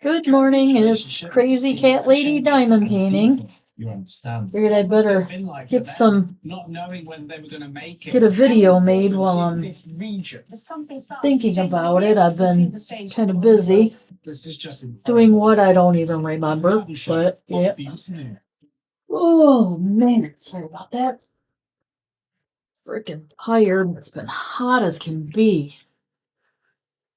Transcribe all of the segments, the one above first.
Good morning, it's Crazy Cat Lady Diamond Painting. Figured I'd better get a video made while I'm thinking about it. I've been kind of busy doing what I don't even remember, but yeah. Oh man, sorry about that. Freaking tired. It's been hot as can be.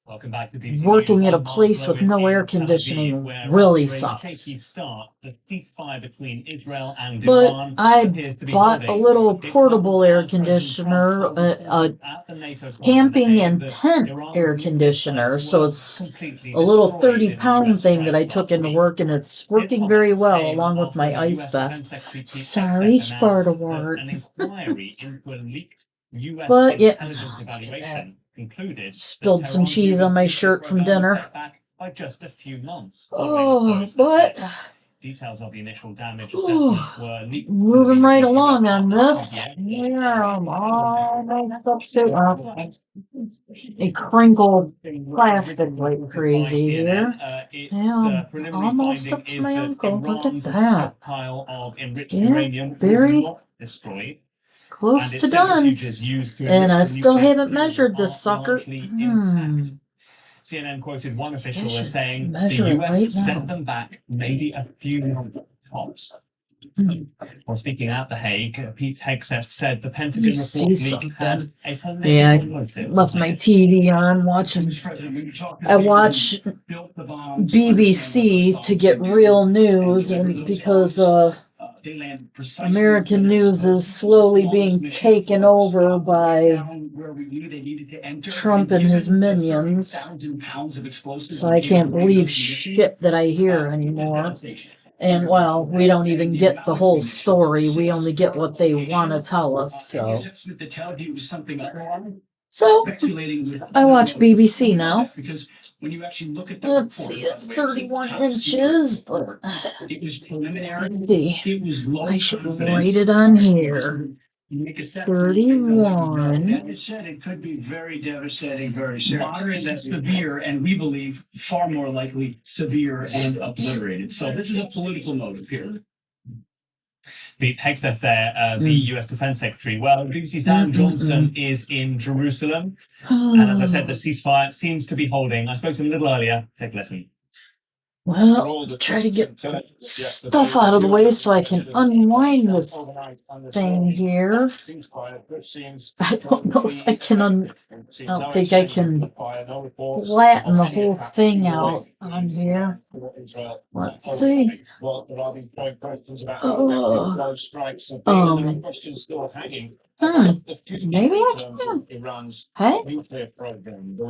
Welcome back to BBC Working at a place with no air conditioning really sucks. But I bought a little portable air conditioner, a camping and tent air conditioner. So it's a little 30-pound thing that I took into work, and it's working very well along with my ice vest. Sorry, Spartawart. But yeah. Spilled some cheese on my shirt from dinner. Oh, but details of the initial damage moving right along on this. Yeah, I'm almost up to a crinkled plastic like crazy here. Yeah, I'm almost up to my uncle. Look at that. Yeah, very close to done. And I still haven't measured this sucker. CNN quoted one official as saying the US sent them back maybe a few months tops. While speaking at The Hague, Pete Hegseth said the Pentagon report had a I left my TV on watching. I watch BBC to get real news, and because American news is slowly being taken over by Trump and his minions, so I can't believe shit that I hear anymore. And well, we don't even get the whole story. We only get what they want to tell us. So I watch BBC now. Let's see, it's 31 inches. But let's see. I should write it on here. 31. It said it could be very devastating, very moderate and severe, and we believe far more likely severe and obliterated. So this is a political motive here. Pete Hegseth there, the US Defense Secretary. Well, BBC's Dan Johnson is in Jerusalem. And as I said, the ceasefire seems to be holding. I spoke to him a little earlier. Take a listen. Well, try to get stuff out of the way so I can unwind this thing here. I don't know if I can I don't think I can flatten the whole thing out on here. Let's see. Maybe I can. Hey?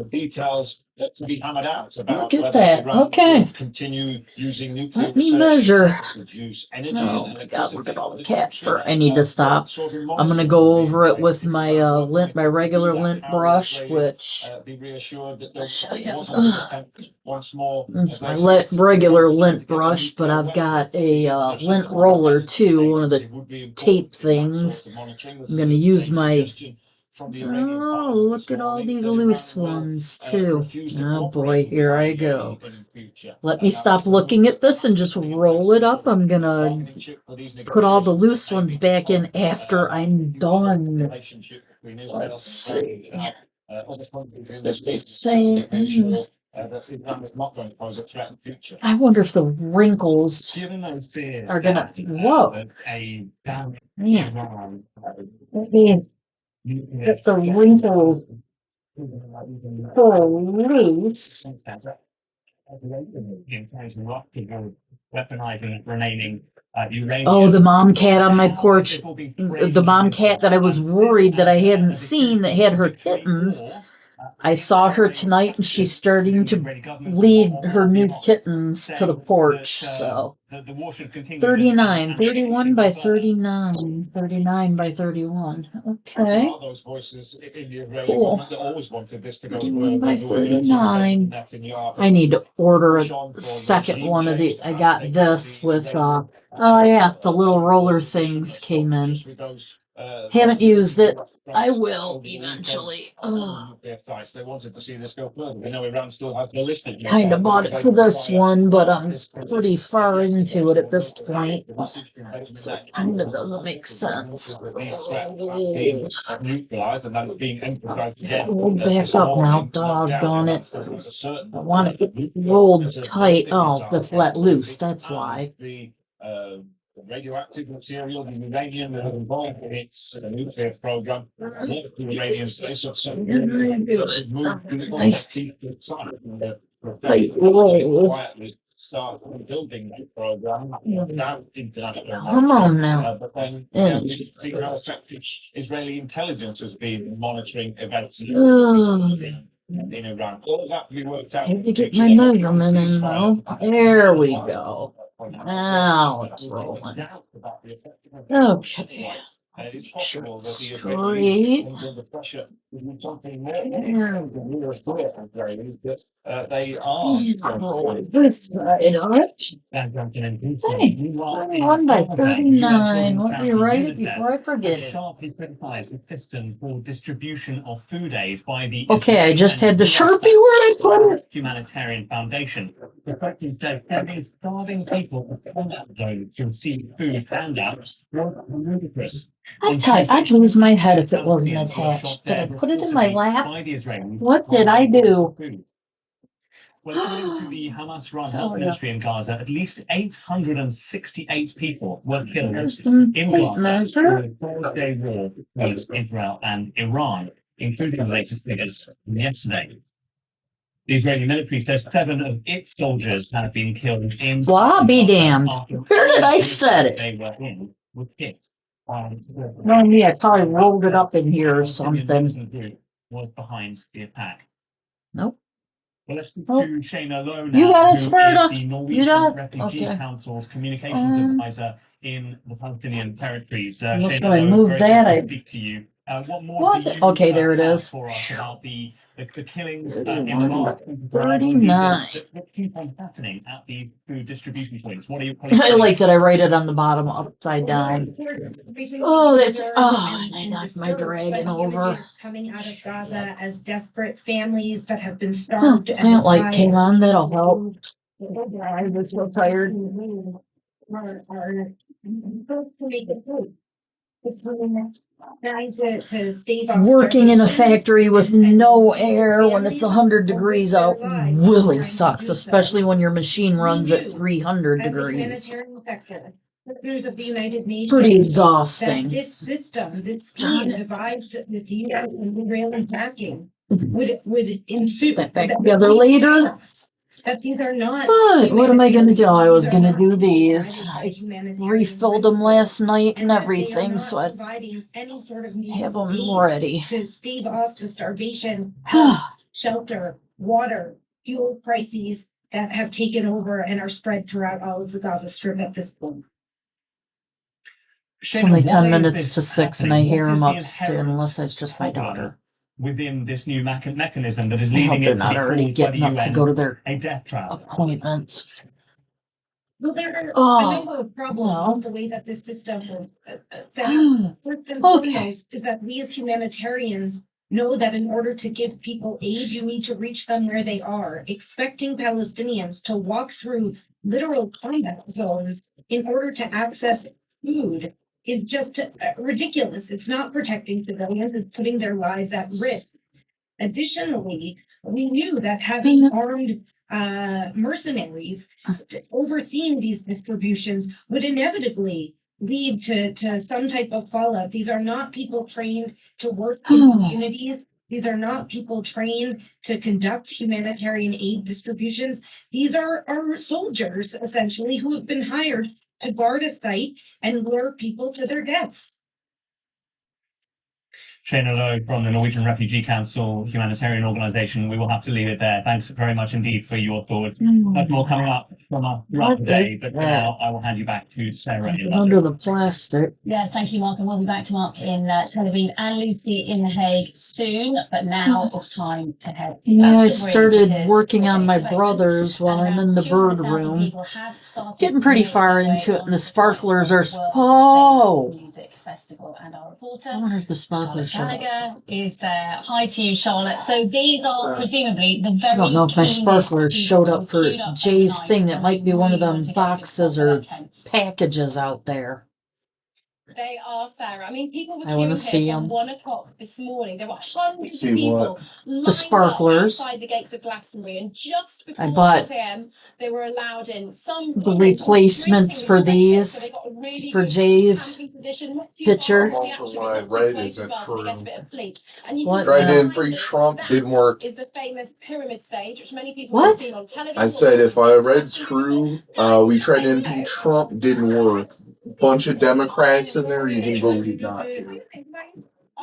Details to be hammered out about. Look at that. Okay. Continue using nuclear. Let me measure. Oh my God! Look at all the cat fur. I need to stop. I'm gonna go over it with my my regular lint brush, which I'll show you. It's my regular lint brush, but I've got a lint roller too, one of the tape things. I'm gonna use my. Oh, look at all these loose ones too. Oh boy, here I go. Let me stop looking at this and just roll it up. I'm gonna put all the loose ones back in after I'm done. Let's see. This is saying. I wonder if the wrinkles are gonna. Whoa. Man. If the wrinkles pull loose. Oh, the mom cat on my porch. The mom cat that I was worried that I hadn't seen, that had her kittens. I saw her tonight, and she's starting to lead her new kittens to the porch. So 39, 31 by 39, 39 by 31. Okay. Cool. 31 by 39. I need to order a second one of the. I got this with. Oh yeah, the little roller things came in. Haven't used it. I will eventually. Ugh. They wanted to see this go further. We know Iran still has ballistic missiles. Kind of bought it for this one, but I'm pretty far into it at this point. So it kind of doesn't make sense. Neutralized, and that is being emphasized again. We'll back up now, doggone it. I want it rolled tight. Oh, this let loose, that's why. The radioactive material, the uranium that is involved in its nuclear program. The Iranians, Nice. Quietly start building that program without international. Come on now. But then, Yeah. we see how effective Israeli intelligence has been monitoring events in Iran. All that we worked out. I have to get my measurement in though. There we go. Now it's rolling. Okay. Straight. They are. This side up. Hey, 1/39. Let me write it before I forget it. Sharply criticized the system for distribution of food aid by the. Okay, I just had to Sharpie where I put it. Humanitarian Foundation. The question says having starving people from that zone to receive food handouts was ludicrous. I'd lose my head if it wasn't attached. Did I put it in my lap? What did I do? Well, according to the Hamas-run Tell health ya. ministry in Gaza, at least 868 people were killed There's some in tape Gaza measure. during the 4-day war between Israel and Iran, including the latest figures from yesterday. The Israeli military says 7 of its soldiers have been killed in. Blah be damned. after Where did I set it? They were in was hit. No, me, I probably rolled it up in here or something. Was behind the attack. Nope. Well, let's speak Oh. to Shayna Lowe You now, got it, who is Sparta. the You Norwegian got it? Refugee Okay. Council's communications advisor in the Palestinian territories. Unless Shayna when I Lowe, move very that, good to I- speak to you. What more What do the- you, okay, there it have is. for us about the killings in Iran? 39. What keeps on happening at the food distribution points? What are you? I like that I write it on the bottom upside down. Oh, that's, and I knocked my dragon over. Coming out of Gaza as desperate families that have been Huh, starved. and plant light deprived came on, that'll of help. food. I was so tired. Are supposed to make it food. Trying to stave off Working in a starvation. factory with no air when it's 100 degrees out really sucks, especially when your machine runs at 300 As a degrees. humanitarian sector, partners of the United Nations. Pretty That exhausting. this system, this Darn scheme devised with the US and Israeli backing would ensue. Get back together later. That these are not. But what am I gonna do? I was gonna do humanitarian these. provided by I humanitarian refilled them last night and that they are everything, not so I providing any sort of have them needed aid ready. to stave off the starvation, shelter, water, fuel crises that have taken over and are spread throughout all of the Gaza Strip at this point. It's only Shayna, 10 why is minutes this to 6 and I happening? hear What them is the upstairs, inherent unless it's just my problem daughter. within this new mechanism that is I leading hope it they're to not be already called by the getting up to UN go to their a death trap? appointments. Well, there are Oh, a number of problems well. with the way that this system was set up. First and Okay. foremost is that we as humanitarians know that in order to give people aid, you need to reach them where they are. Expecting Palestinians to walk through literal combat zones in order to access food is just ridiculous. It's not protecting civilians, it's putting their lives at risk. Additionally, we knew that having armed mercenaries overseeing these distributions would inevitably lead to some type of fallout. These are not people trained to work in communities. These are not people trained to conduct humanitarian aid distributions. These are soldiers, essentially, who have been hired to guard a site and lure people to their deaths. Shayna Lowe from the Norwegian Refugee Council humanitarian organization. We will have to leave it there. Thanks very much indeed for your thoughts. Much more coming up from us throughout the day, but for now I will hand you back to Sarah in London. Under the plastic. Yeah, thank you, Mark, and we'll be back to Mark in Tel Aviv and Lucy in The Hague soon. But now it's time to head. Yeah, I That's the started because working on my expected. brothers while I'm in the bird 200,000 room. people have started Getting pretty to far make their into way it, and the onto sparklers are World oh, Music Festival and our reporter. I wonder if the sparklers Charlotte show. Gallagher is there. Hi to you, Charlotte. So these are presumably the very. I don't know if my keenest sparklers people showed up for queued up Jay's overnight, thing. That and might they be one of really them want to get a good boxes spot for or their tents. packages out there. They are, Sarah. I mean, people were I wanna queuing see here from 'em. 1 o'clock this morning. There were hundreds See of people what? lined The sparklers. up outside the gates of Glastonbury, and just before bought 8 a.m., they were allowed in. Some the people replacements drinking for with breakfast, these so they got a really for good Jay's camping position, not too picture. far from the actual My Glastonbury right place isn't as well, so they get a true. bit of sleep. And you What? can Right in find pre-Trump that didn't work. is the famous pyramid stage, which many people What? have seen on television. I said if I read true, we tried to impeach Trump, didn't work. Bunch of Democrats in there, you can believe not.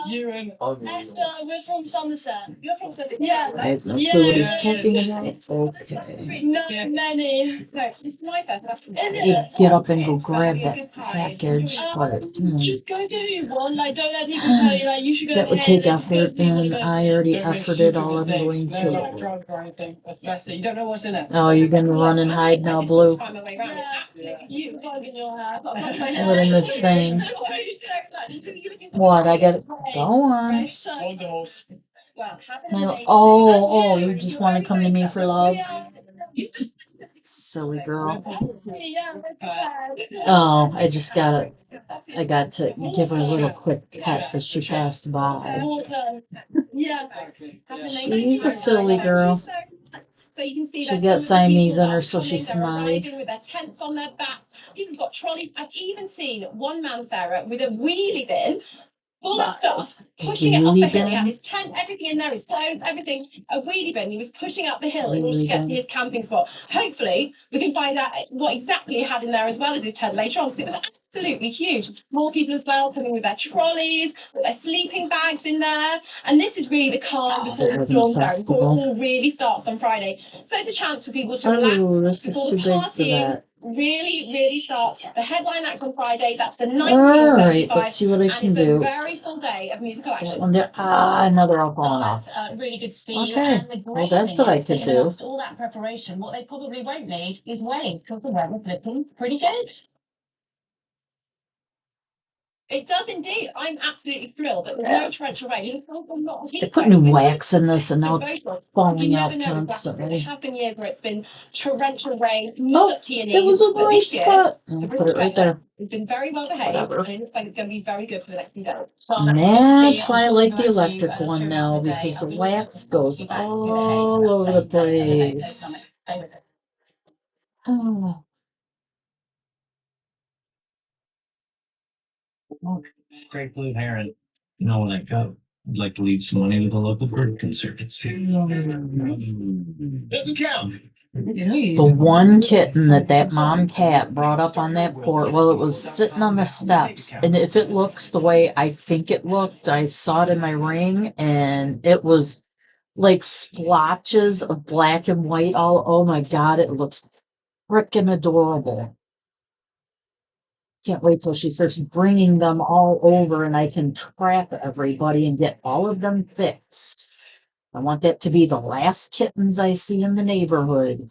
You and Esther, we're from Somerset. You're from the Yeah. I have no Yeah. clue what he's talking about. Okay. Not many. No, it's my first afternoon. I'd get up and go It's gonna grab be a that good time. package, but Just go do one. Like, don't let people tell you like you should go. that would ahead take and effort, go do what and you I already don't make efforted stupid all I'm mistakes. going No, not to. drunk or anything. That's best. You don't know what's in it. Oh, you're gonna run and hide now, Blue. Find my way around. It's absolutely You beautiful. plug in your hat. Little Miss Thing. What? I got it. Go on. Wonderful. Well, have an My- amazing oh, day. you just want to come to me for love? Silly girl. Oh, I just got I got to give her a little quick pet as she passed by. Yeah. Have an amazing She's a day. silly girl. So you can see She's there's got some of the Siamese people in that her, are so she's coming, they're snotty. arriving with their tents on their backs. People's got trolleys. I've even seen one man, Sarah, with a wheelie bin full of stuff, pushing it up the Wheelie hill. He had bin? his tent, everything in there, his clothes, everything. A wheelie bin. He was pushing up the hill in order to Wheelie get to bin. his camping spot. Hopefully, we can find out what exactly he had in there as well as his tent later on, because it was absolutely huge. More people as well coming with their trolleys, with their sleeping bags in there. And this is really the calm Oh, before that the wasn't storm, Sarah, before it festival. all really starts on Friday. So it's a chance for people to Oh, relax this is before too the big for partying that. really starts. The headline act on Friday, that's the All right, 1975. let's see what I And can it's a do. very full day of musical That action. one there. Ah, another all falling off. Really good to see you. Okay. And the great Well, that's thing what I is could that do. amongst all that preparation, what they probably won't need is rain because the weather's looking pretty good. It does indeed. I'm absolutely thrilled that there's no torrential rain. It's also not a heat They put wave. new wax in this and now it's You falling never out know with Glastonbury. There constantly. have been years where it's been torrential rain, not up to your knees. There was a but bright this year, spot. the I'll British put it right weather there. has been very well behaved, Whatever. and it looks like it's going to be very good for the next few days. That's why I like the electric one now because the wax goes all over the place. Oh, Great blue heron. You know, when I go, I'd like to leave some money to the local bird conservancy. Doesn't count. the one kitten that mom cat brought up on that porch, well, it was sitting on the steps. And if it looks the way I think it looked, I saw it in my ring and it was like splotches of black and white all, oh my God, it looks freaking adorable. Can't wait till she starts bringing them all over and I can trap everybody and get all of them fixed. I want that to be the last kittens I see in the neighborhood.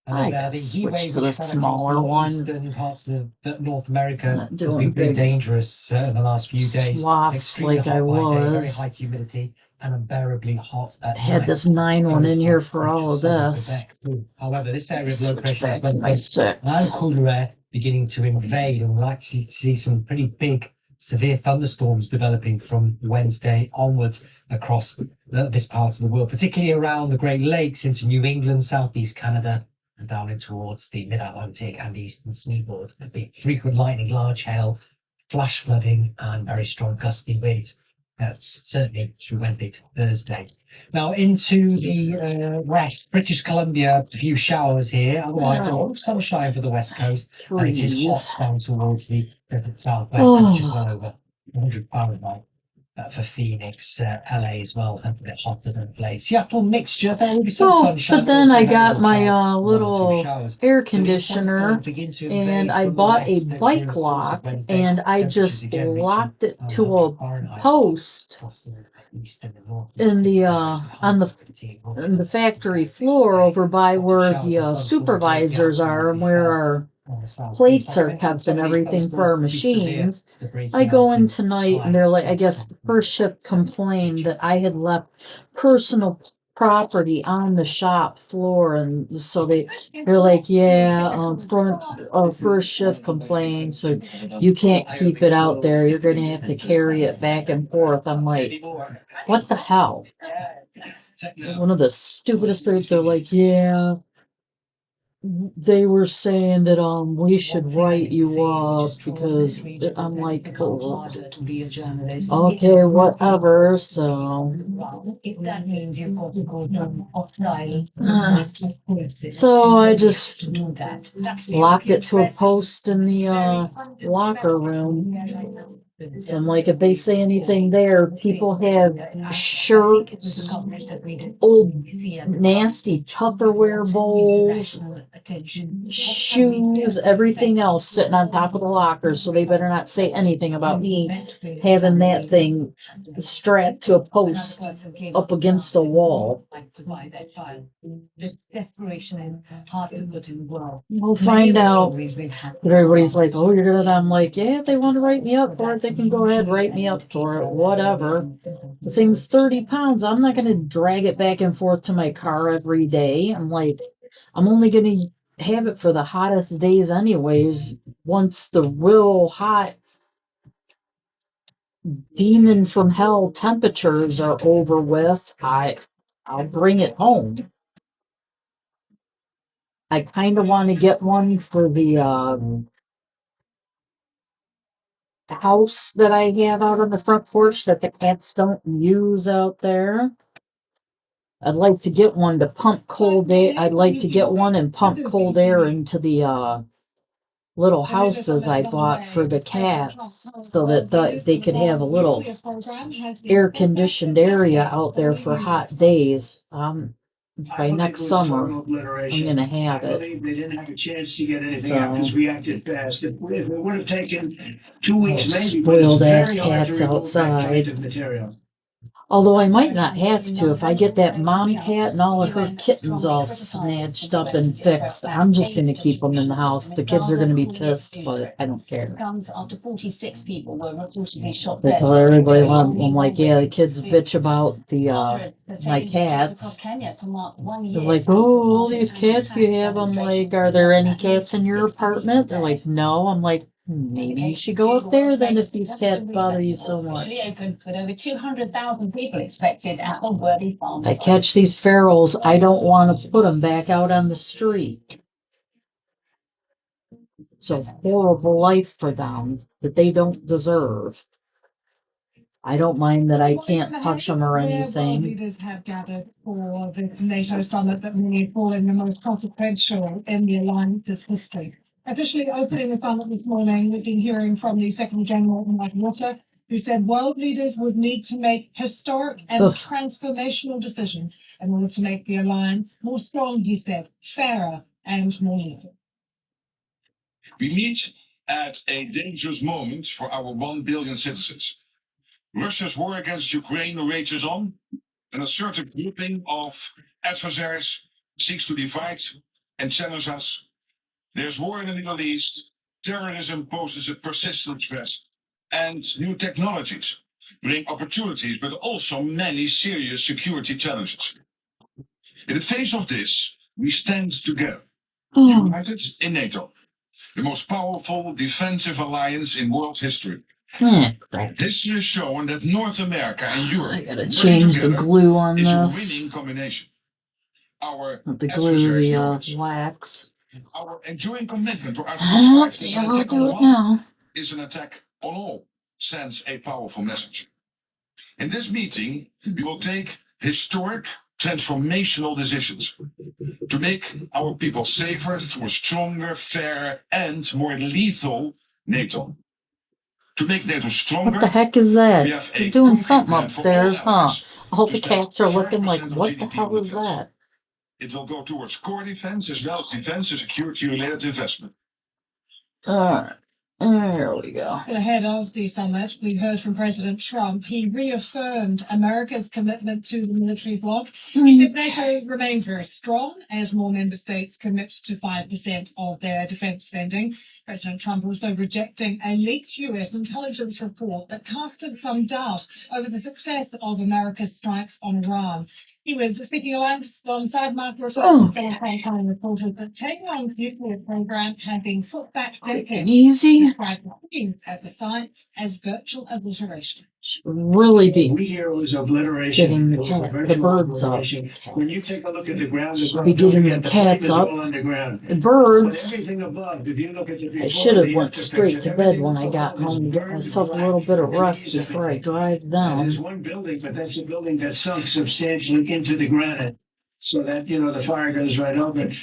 I gotta switch to the smaller one. Eastern parts of North America Not has doing been pretty big dangerous in the last few days. Swaths Extremely like hot I by day, very was. high humidity and unbearably hot at I had night. this 9-1 in here Very for hot all of southern this. Quebec. However, this area of Switch low pressure back is to my 6. and cooler air beginning to invade, and we'll actually see some pretty big, severe thunderstorms developing from Wednesday onwards across this part of the world, particularly around the Great Lakes into New England, southeast Canada, and down in towards the mid-Atlantic and eastern seaboard. There'll be frequent lightning, large hail, flash flooding, and very strong gusty winds. Certainly through Wednesday to Thursday. Now into the west, British Columbia, a few showers here. Otherwise, a lot of sunshine for the west coast. And it is Freeze. hot down towards the southwest, Oh. temperatures well over 100 Fahrenheit. For Phoenix, LA as well, and a bit hotter than LA. Seattle mixture, there will be some Oh, sunshine. but then also I maybe got one my or two little showers. air So we just want to conditioner begin to and invade I from the bought a west over bike the course of lock Wednesday. and I Temperatures just again reaching locked it to 100 a Fahrenheit post across the in the on the factory floor over by where the supervisors are and where our plates are kept and everything for our machines. I go in tonight and they're like, I guess first shift complained that I had left personal property on the shop floor, and so they're like, yeah, first shift complained, so you can't keep it out there. You're gonna have to carry it back and forth. I'm like, what the hell? One of the stupidest things. They're like, yeah. They were saying that we should write you up because I'm like, oh, okay, whatever. So If that means you've got to go offline. so I just locked it to a post in the locker room. So I'm like, if they say anything there, people have shirts, old nasty Tupperware bowls, shoes, everything else sitting on top of the lockers. So they better not say anything about me having that thing strapped to a post up against a wall. We'll find out. But everybody's like, oh, you're gonna. I'm like, yeah, if they want to write me up for it, they can go ahead, write me up for it, whatever. The thing's 30 pounds. I'm not gonna drag it back and forth to my car every day. I'm like, I'm only gonna have it for the hottest days anyways. Once the real hot demon from hell temperatures are over with, I'll bring it home. I kind of want to get one for the house that I have out on the front porch that the cats don't use out there. I'd like to get one to pump cold air. I'd like to get one and pump cold air into the little houses I bought for the cats so that they could have a little air conditioned area out there for hot days. By next summer, I'm gonna have it. They didn't have a chance to get anything out because we acted fast. It would have taken 2 weeks, maybe. Spoiled ass cats outside. Material. Although I might not have to if I get that mom cat and all of her kittens all snatched up and fixed. I'm just gonna keep them in the house. The kids are gonna be pissed, but I don't care. Guns after 46 people were reportedly shot They dead. tell everybody, I'm like, yeah, the kids bitch about the my cats. They're like, oh, all these cats you have. I'm like, are there any cats in your apartment? They're like, no. I'm like, maybe you should go up there then if these cats bother you so much. Opened with over 200,000 people expected at Worthy Farm. If I catch these ferals, I don't want to put them back out on the street. It's a horrible life for them that they don't deserve. I don't mind that I can't touch them or anything. Leaders have gathered for this NATO summit that many call in the most consequential in the alliance's history. Officially opening the summit this morning, we've been hearing from the Secretary General, Mike Rutte, who said world leaders would need to make historic and transformational decisions in order to make the alliance more strong, he said, fairer and more equal. We meet at a dangerous moment for our 1 billion citizens. Russia's war against Ukraine rages on, and a certain grouping of adversaries seeks to divide and challenge us. There's war in the Middle East, terrorism poses a persistent threat, and new technologies bring opportunities, but also many serious security challenges. In the face of this, we stand together, united in NATO, the most powerful defensive alliance in world history. History has shown that North America and Europe I gotta change the glue on is a this. winning combination. Our The glue, the wax. Our enduring commitment to our Yeah, I'll do it now. is an attack on all, sends a powerful message. In this meeting, we will take historic, transformational decisions to make our people safer through a stronger, fairer, and more lethal NATO. To make NATO stronger, What the heck is that? we have a They're doing concrete something plan for all upstairs, huh? allies. All the To spend cats are looking 5% like, of what the GDP hell with is us. that? It will go towards core defense as well as defense and security-related investment. Alright. There we go. Ahead of the summit, we heard from President Trump. He reaffirmed America's commitment to the military bloc. He said NATO remains very strong as more member states commit to 5% of their defense spending. President Trump also rejecting a leaked US intelligence report that casted some doubt over the success of America's strikes on Iran. He was speaking alongside Mark Rutte, and reported that Tehran's nuclear program had been put back decades. Easy. Described at the sites as virtual obliteration. Really be We hear it was obliteration. getting the birds up. When you take a look at the ground, Should be getting the cats up. underground. The birds. Everything above, if you look at the I should have report, went the straight picture, to bed everything when I above got is home and get burned myself a black. little bit of The rest trees, before I everything. drive And down. there's one building, but that's a building that sunk substantially into the granite. So that, the fire goes right over it.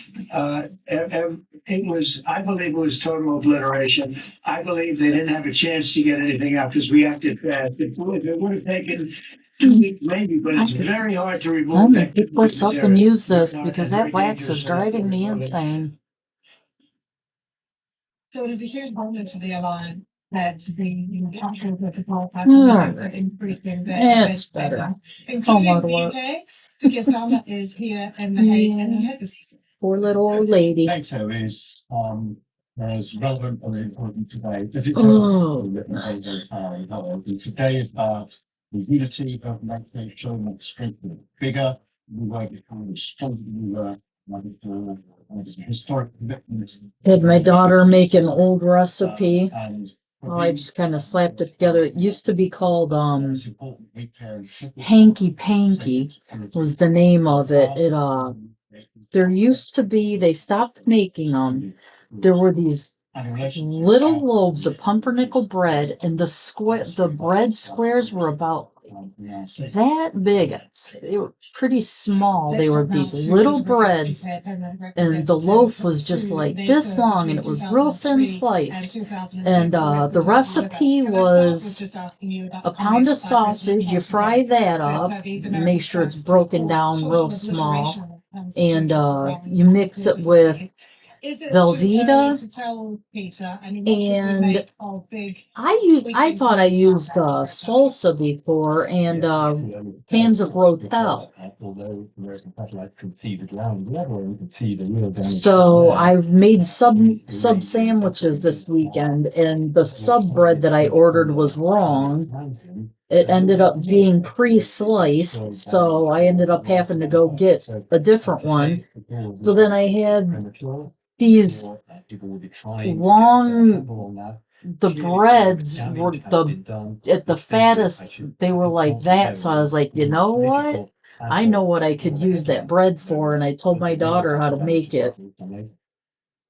It was, I believe it was total obliteration. I believe they didn't have a chance to get anything out because we acted fast. It would have taken 2 weeks maybe, but it's very hard to remove. I'm gonna that pick this up material. and use this It's because very that wax dangerous is to have driving to me remove it. insane. So it is a huge moment for the alliance that the countries of the Gulf have Alright. committed to increasing their It's better. spending, Home including the work. UK. Keir Starmer is here in The Hague, and he had this. Poor little old lady. NATO is as relevant and important today as it's Oh, ever goodness. been. Today is about the unity of NATO, showing that strength is bigger. We were becoming stronger than we were. And it's a historic commitment. Had my daughter make an old recipe. And Well, I just kind of slapped it together. It used to be called it's important we can- Hanky Panky was the name of it. There used to be, they stopped making them. There were these little loaves of pumpernickel bread, and the bread squares were about that big. They were pretty small. They were these little breads, and the loaf was just like this long, and it was real thin sliced. And the recipe was a pound of sausage. You fry that up, make sure it's broken down real small, and you mix it with Velveeta, and I thought I used salsa before, and cans of Rotel. So I made sub sandwiches this weekend, and the sub bread that I ordered was wrong. It ended up being pre-sliced, so I ended up having to go get a different one. So then I had these long, the breads were at the fattest, they were like that. So I was like, you know what? I know what I could use that bread for. And I told my daughter how to make it.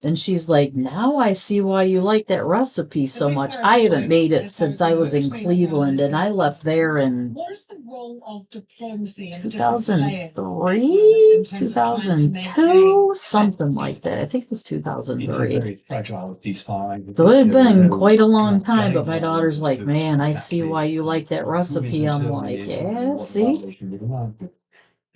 And she's like, now I see why you like that recipe so much. I haven't made it since I was in Cleveland, and I left there in What is the role of diplomacy in 2003, 2002, something like that. I think it was 2003. So it had been quite a long time, but my daughter's like, man, I see why you like that recipe. I'm like, yeah, see?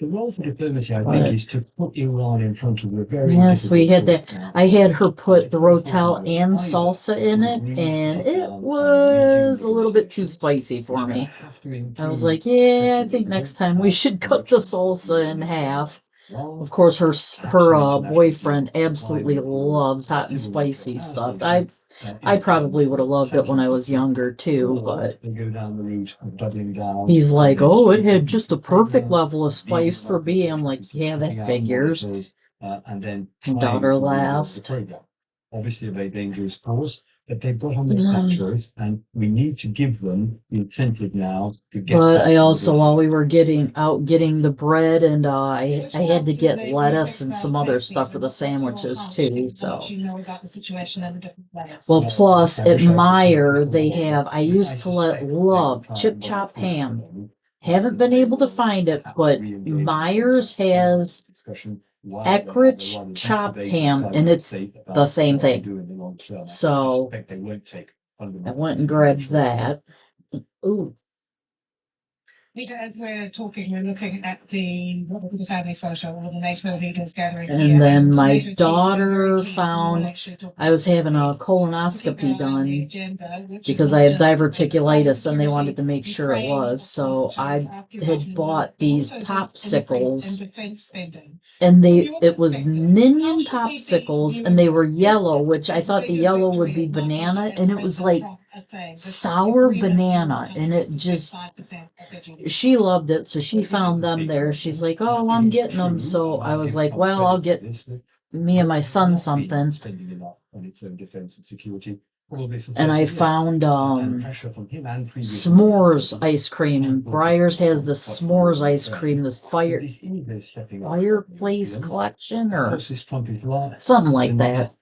The role for diplomacy, I think, is to put Iran in front of a very. Yes, we had that. I had her put the Rotel and salsa in it, and it was a little bit too spicy for me. I was like, yeah, I think next time we should cut the salsa in half. Of course, her boyfriend absolutely loves hot and spicy stuff. I probably would have loved it when I was younger too, but he's like, oh, it had just the perfect level of spice for me. I'm like, yeah, that figures. Daughter laughed. Obviously, a very dangerous cause, but they've got on their factories, and we need to give them the incentive now to get. But I also, while we were getting the bread, and I had to get lettuce and some other stuff for the sandwiches too. So, well, plus at Meyer they have. I used to love Chip Chop ham. Haven't been able to find it, but Myers has Eckrich Chop ham, and it's the same thing. So I went and grabbed that. Ooh. Peter, as we're talking, we're looking at the family photo of the NATO leaders gathering. And here, then my NATO chiefs are daughter very keen to found actually talk I was about having a this. colonoscopy Particularly on the done agenda, which is because not I have just diverticulitis and they cybersecurity, wanted to make sure it Ukraine, was. So of course, I Afghanistan, had bought these also just increase in popsicles defense spending. and From your it was perspective, minion how should we be popsicles viewing and they were this? yellow, which I It's a thought the bigger yellow would victory be than banana Martin and it was President like Trump is saying that sour agreement banana will and it countries just 5% of their GDP. she loved it, so she found them there. She's like, "Oh, I'm getting them." So I was like, "Well, I'll get me and my son something." On its own defense and security, probably for And 30 I years. found And pressure from him and previous s'mores ice cream. Briars has the s'mores ice cream, this fireplace collection Of or course, this Trump is large. something like that.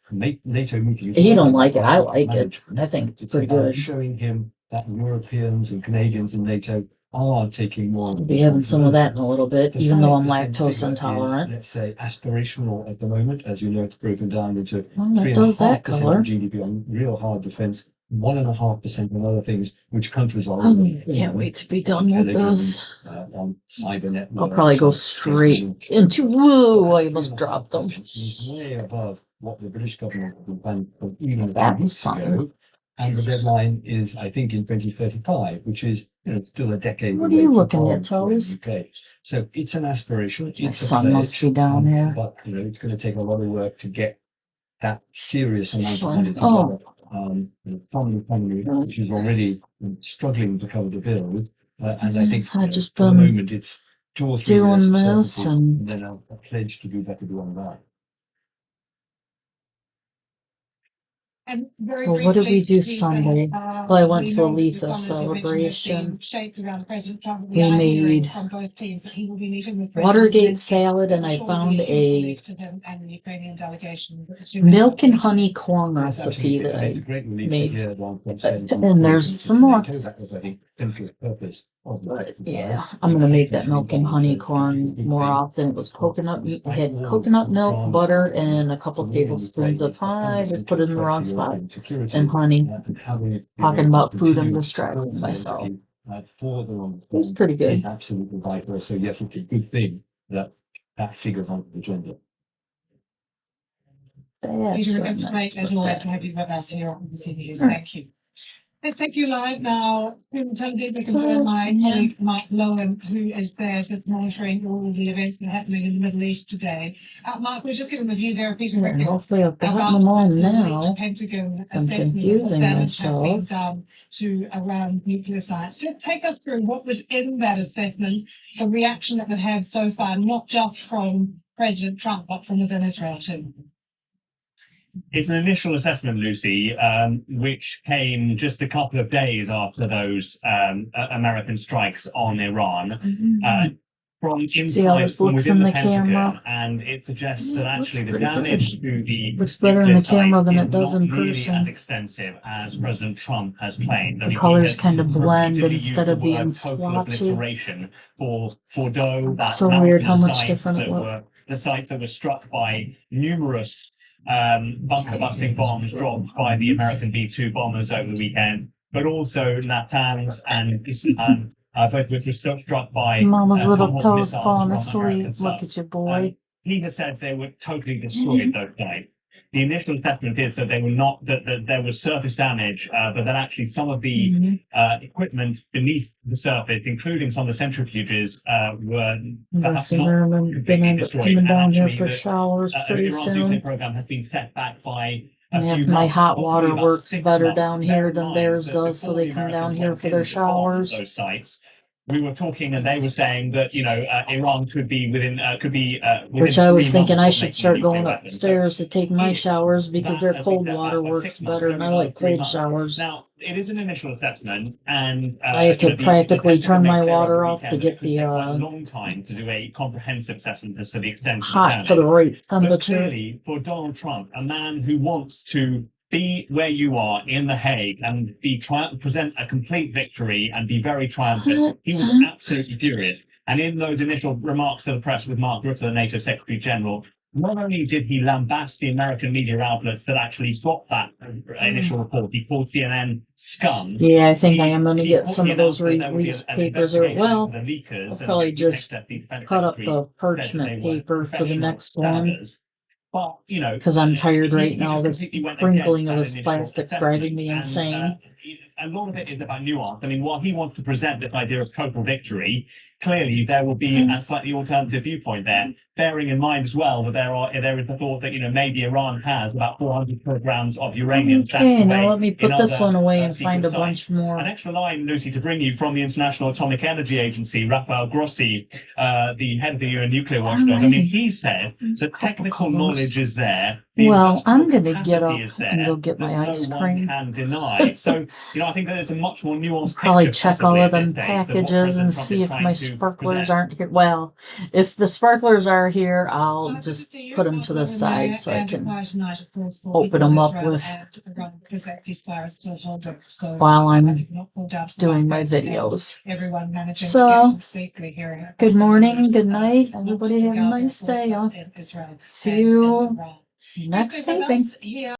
NATO meeting. He don't like it. I like it. I think it's pretty about good. showing him that Europeans and Canadians and NATO are taking more. We'll be having some of that in a little bit, The even though I'm 5% lactose figure intolerant. Is, let's say, aspirational at the moment. As you know, it's broken down into Well, that does that 3.5% color. of GDP on real hard defense, 1.5% on other things, which countries are. Oh, can't wait to be done with this. On cyber networks. I'll probably go straight into, whoa, I almost dropped them. It's way above what the British government has been planning for even That a few was weeks something. ago. And the deadline is, I think, in 2035, which is, still a decade. What are you away looking from at, Toes? UK. So it's an aspiration. My It's a son must pledge, be down here. But, it's going to take a lot of work to get that serious This amount of one? money together. From the economy, which is already struggling to cover the bill. And I think I just for the been moment, it's two or 3 years doing of this certainty, and then a pledge to do better beyond that. And very Well, what did we briefly, do Peter, Sunday? Well, I went we to a know that the Letha summit's eventually celebration. been shaped around President Trump. We are hearing made from both teams that he will be meeting with President Watergate Zelensky. salad and I'm I sure found we'll be a to him and the Ukrainian delegation. But the two men milk and are honey corn It's recipe absolutely- that it's a I great relief to made. hear Ron Trump saying And something there's to some more. NATO. That was, I think, central purpose of the exercise. Yeah, I'm gonna make that milk and honey corn more often. It was coconut, I had coconut milk, butter, and a couple tablespoons of honey. I just put it in the wrong spot. And honey. Talking about food, I'm distracting myself. It's pretty good. Absolutely vital. So yes, it's a good thing that figures on the agenda. Peter, it's great as always to have you with us here on the CBS. Thank you. Let's take you live now to television. We can join my colleague Mike Lowen, who is there just monitoring all of the events that are happening in the Middle East today. Mark, we're just getting the view there of Peter Ricketts Hopefully I've gotten about them all the now. late Pentagon I'm assessment of confusing what damage has been myself. done to around nuclear science. Just take us through what was in that assessment, the reaction that we've had so far, not just from President Trump, but from within Israel too. It's an initial assessment, Lucy, which came just a couple of days after those American strikes on Iran. From See how inside, this from looks within in the the Pentagon, camera? and it suggests that Yeah, it looks actually the pretty damage good. to the Looks better in the nuclear camera sites than is it does not in nearly as person. extensive as President Trump has claimed. I The mean, he colors has kind of blend repeatedly instead used the of being word total splotchy. obliteration for Fordo, that So weird how mountain much sites different it that looks. were the site that was struck by numerous bunker busting bombs dropped by the American B-2 bombers over the weekend, but also Natanz and Isfahan, both which were struck by Mama's little Tomahawk toes missiles falling from American asleep. Look subs. at you, boy. He has said they were totally destroyed those sites. The initial assessment is that they were not, that there was surface damage, but that actually some of the equipment beneath the surface, including some of the centrifuges, were perhaps not Been completely end up destroyed. coming And down here actually for the showers pretty Iran's nuclear soon. program has been set back by a And few if my months, hot possibly water about works 6 better months. down Bear here in than mind theirs that does, so before they the come down Americans here went for in their to bomb showers. those sites, we were talking, and they were saying that Iran could be within Which I was 3 thinking months I of should making a start nuclear going weapon. So upstairs to take my if showers because that their has cold been set water back by works 6 months, better, we're and I another like 3 cold months. showers. Now, it is an initial assessment, and I have to the practically Pentagon turn made my clear over water the off to weekend that get it could the take quite a long time to do a comprehensive assessment as to the extent of the hot damage. to the right But temperature. clearly, for Donald Trump, a man who wants to be where you are in The Hague and present a complete victory and be very triumphant, he was absolutely furious. And in those initial remarks to the press with Mark Rutte, the NATO Secretary General, not only did he lambast the American media outlets that actually got that initial report, he called CNN scum. Yeah, I think I am gonna He get put- some he of those announced that there would be release an papers or, investigation well, into the leakers, I'll and probably the just except the defense cut up secretary the said that they parchment were paper for the professional next one. standards. But, you know, Cause I'm tired he- right he now, just this completely went sprinkling of against this that initial plastic's driving me assessment. insane. A lot of it is about nuance. I mean, while he wants to present this idea of total victory, clearly there will be a slightly alternative viewpoint there, bearing in mind as well that there is the thought that, you know, maybe Iran has about 400 kilograms of uranium. stashed Okay, now away let me in put this other, one away and secret find a sites. bunch more. An extra line, Lucy, to bring you from the International Atomic Energy Agency, Rafael Grossi, the head of the UN nuclear watchdog. I mean, he said that technical knowledge is there. The Well, I'm industrial gonna get up capacity is there, and go get my that ice no one cream. can deny. So, you know, I think that it's a much more nuanced Probably picture check all possibly of at this them stage than what packages President and Trump see is if trying my to sparklers present. aren't here. Well, if the sparklers are here, I'll Good to just see you, put them to the Barbara, side Renee, so I and can, goodbye tonight, of course, for open people them in up Israel with- and Iran, because that ceasefire is still held up. So while I'm not pulled out of doing my markets and videos. Everyone managing to So, get some sleep. We're hearing across good the morning, Middle East, good night. not Everybody in have a Gaza, nice of course, day. but I'll in Israel see and in you Iran. next Just stay with taping. us here.